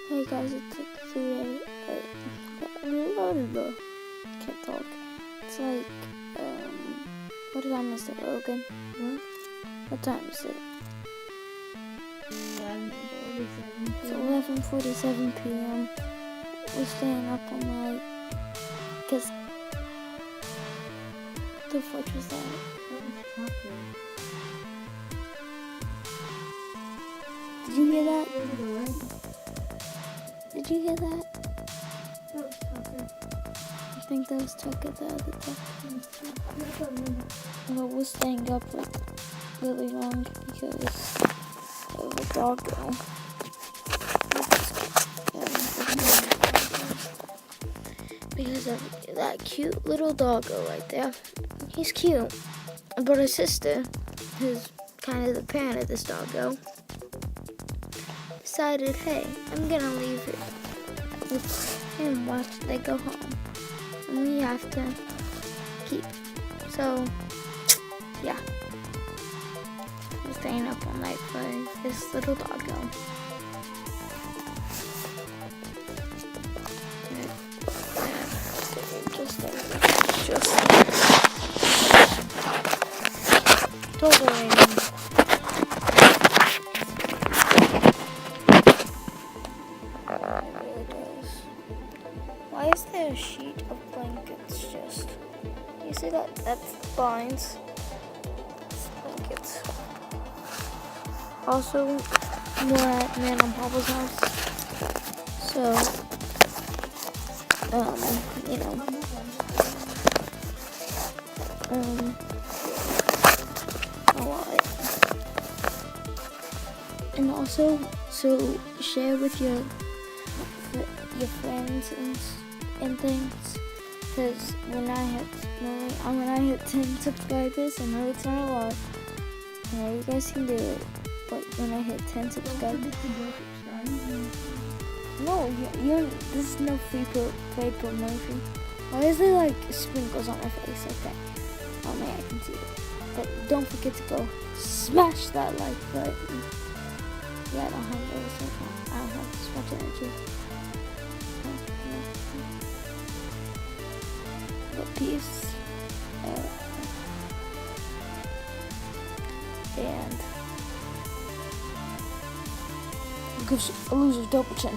Hey guys, it's today. Can't talk. It's like, what time is it, Logan? What time is it? 11:47. It's 11:47 p.m. We're staying up all night. Cause, what the fuck was that? Did you hear that? Did you hear that? I think that was Tucker the other day. Well, we're staying up like really long because of the doggo. Because of that cute little doggo right there. He's cute. But his sister, who's kind of the parent of this doggo, decided, hey, I'm gonna leave it with him while they go home. And we have to keep. So, yeah. We're staying up all night for this little doggo. Just totally. Why is there a sheet of blankets just? You see that? That's blinds. It's blankets. Also, we're at Man and Papa's house. So, you know. A lot. And also, so share with your friends and things, because when I hit 10 subscribers, I know it's not a lot, you guys can do it, but when I hit 10 subscribers, no, this is no paid promotion. Why is there like sprinkles on my face like that? Oh man, I can see it. But don't forget to go smash that like button. Yeah, I don't have those right now. I don't have this much energy. But peace. And gives a loser double chin.